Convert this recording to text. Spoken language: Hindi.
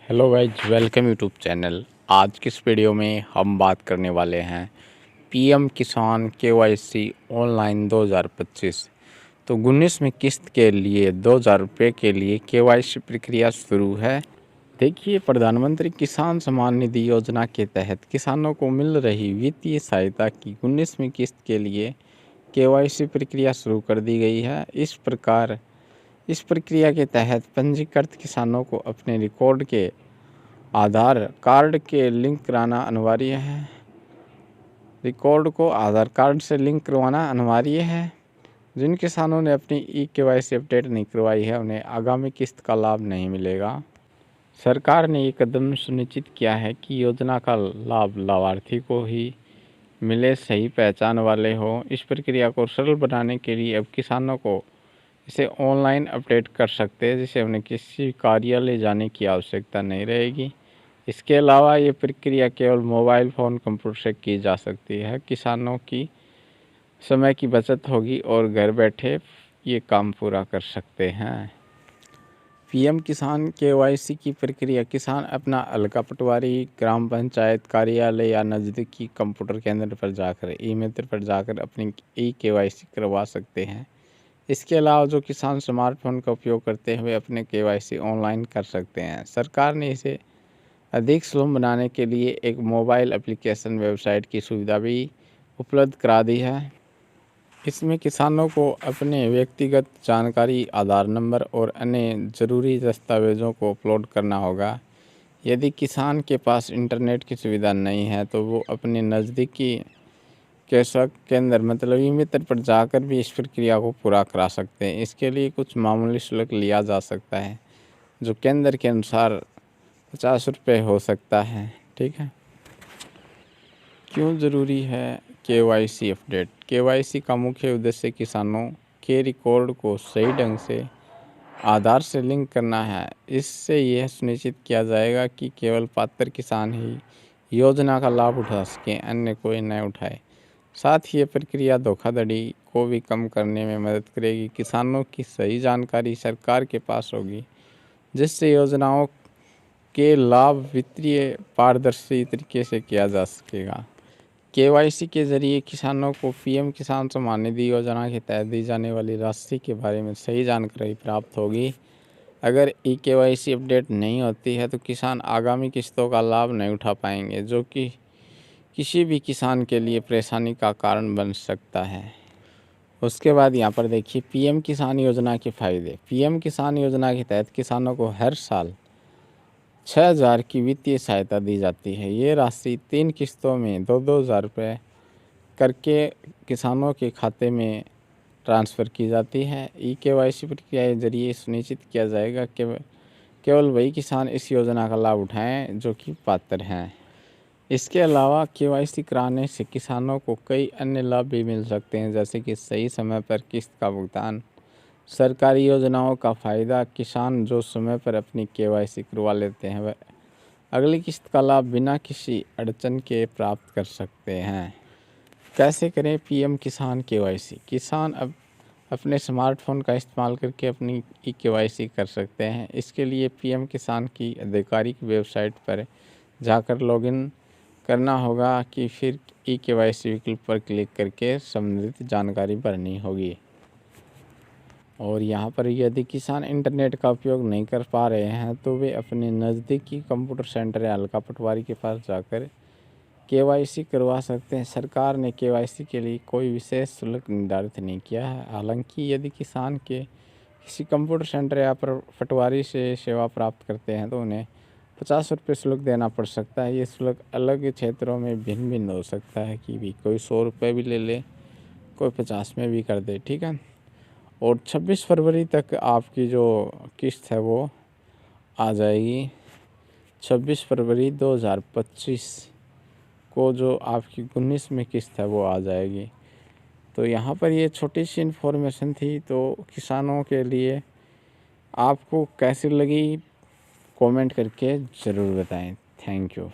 Hello guys, welcome YouTube channel. आज की इस वीडियो में हम बात करने वाले हैं पीएम किसान केवाईसी ऑनलाइन 2025। तो 19वीं किस्त के लिए 2000 रुपये के लिए केवाईसी प्रक्रिया शुरू है। देखिए, प्रधानमंत्री किसान सम्मान निधि योजना के तहत किसानों को मिल रही वित्तीय सहायता की 19वीं किस्त के लिए केवाईसी प्रक्रिया शुरू कर दी गई है। इस प्रक्रिया के तहत पंजीकृत किसानों को अपने रिकॉर्ड के आधार कार्ड के लिंक कराना अनिवार्य है। रिकॉर्ड को आधार कार्ड से लिंक करवाना अनिवार्य है। जिन किसानों ने अपनी केवाईसी अपडेट नहीं करवाई है, उन्हें आगामी किस्त का लाभ नहीं मिलेगा। सरकार ने ये कदम सुनिश्चित किया है कि योजना का लाभ लाभार्थी को ही मिले, सही पहचान वाले हो। इस प्रक्रिया को सरल बनाने के लिए अब किसानों को इसे ऑनलाइन अपडेट कर सकते हैं, जिससे उन्हें किसी कार्यालय जाने की आवश्यकता नहीं रहेगी। इसके अलावा ये प्रक्रिया केवल मोबाइल फ़ोन कंप्यूटर से की जा सकती है। किसानों की समय की बचत होगी और घर बैठे ये काम पूरा कर सकते हैं। पीएम किसान केवाईसी की प्रक्रिया किसान अपना अलका पटवारी, ग्राम पंचायत कार्यालय या नज़दीकी कंप्यूटर केंद्र पर जाकर ई-मित्र पर जाकर अपनी केवाईसी करवा सकते हैं। इसके अलावा जो किसान स्मार्टफोन का उपयोग करते हुए अपने केवाईसी ऑनलाइन कर सकते हैं। सरकार ने इसे अधिक सुलभ बनाने के लिए एक मोबाइल एप्लीकेशन वेबसाइट की सुविधा भी उपलब्ध करा दी है। इसमें किसानों को अपने व्यक्तिगत जानकारी, आधार नंबर और अन्य ज़रूरी दस्तावेज़ों को अपलोड करना होगा। यदि किसान के पास इंटरनेट की सुविधा नहीं है तो वो अपने नज़दीकी कृषक केंद्र मतलब ई-मित्र पर जाकर भी इस प्रक्रिया को पूरा करा सकते हैं। इसके लिए कुछ मामूली शुल्क लिया जा सकता है, जो केंद्र के अनुसार 50 रुपये हो सकता है। ठीक है। क्यों ज़रूरी है केवाईसी अपडेट? केवाईसी का मुख्य उद्देश्य किसानों के रिकॉर्ड को सही ढंग से आधार से लिंक करना है। इससे यह सुनिश्चित किया जाएगा कि केवल पात्र किसान ही योजना का लाभ उठा सकें, अन्य कोई न उठाए। साथ ही ये प्रक्रिया धोखाधड़ी को भी कम करने में मदद करेगी। किसानों की सही जानकारी सरकार के पास होगी, जिससे योजनाओं के लाभ वित्तीय पारदर्शी तरीके से किया जा सकेगा। केवाईसी के जरिए किसानों को पीएम किसान सम्मान निधि योजना के तहत दी जाने वाली राशि के बारे में सही जानकारी प्राप्त होगी। अगर केवाईसी अपडेट नहीं होती है तो किसान आगामी किस्तों का लाभ नहीं उठा पाएंगे, जो कि किसी भी किसान के लिए परेशानी का कारण बन सकता है। उसके बाद यहाँ पर देखिए पीएम किसान योजना के फ़ायदे। पीएम किसान योजना के तहत किसानों को हर साल 6000 की वित्तीय सहायता दी जाती है। ये राशि 3 किस्तों में 2-2 हज़ार रुपये करके किसानों के खाते में ट्रांसफ़र की जाती है। केवाईसी प्रक्रिया के जरिए सुनिश्चित किया जाएगा कि केवल वही किसान इस योजना का लाभ उठाएं जो कि पात्र हैं। इसके अलावा केवाईसी कराने से किसानों को कई अन्य लाभ भी मिल सकते हैं, जैसे कि सही समय पर किस्त का भुगतान, सरकारी योजनाओं का फ़ायदा। किसान जो समय पर अपनी केवाईसी करवा लेते हैं वह अगली किस्त का लाभ बिना किसी अड़चन के प्राप्त कर सकते हैं। कैसे करें पीएम किसान केवाईसी? किसान अब अपने स्मार्टफोन का इस्तेमाल करके अपनी केवाईसी कर सकते हैं। इसके लिए पीएम किसान की आधिकारिक वेबसाइट पर जाकर लॉगिन करना होगा कि फिर केवाईसी विकल्प पर क्लिक करके संबंधित जानकारी भरनी होगी। और यहाँ पर यदि किसान इंटरनेट का उपयोग नहीं कर पा रहे हैं तो वे अपने नज़दीकी कंप्यूटर सेंटर या अलका पटवारी के पास जाकर केवाईसी करवा सकते हैं। सरकार ने केवाईसी के लिए कोई विशेष शुल्क निर्धारित नहीं किया है। हालांकि यदि किसान के किसी कंप्यूटर सेंटर या पटवारी से सेवा प्राप्त करते हैं तो उन्हें 50 रुपये शुल्क देना पड़ सकता है। ये शुल्क अलग क्षेत्रों में भिन्न भिन्न हो सकता है कि भी कोई 100 रुपये भी ले ले, कोई 50 में भी कर दे। ठीक है। और 26 फरवरी तक आपकी जो किस्त है वो आ जाएगी। 26 फरवरी 2025 को जो आपकी 19वीं किस्त है वो आ जाएगी। तो यहाँ पर ये छोटी सी इन्फॉर्मेशन थी, तो किसानों के लिए आपको कैसी लगी कमेंट करके ज़रूर बताएं। Thank you.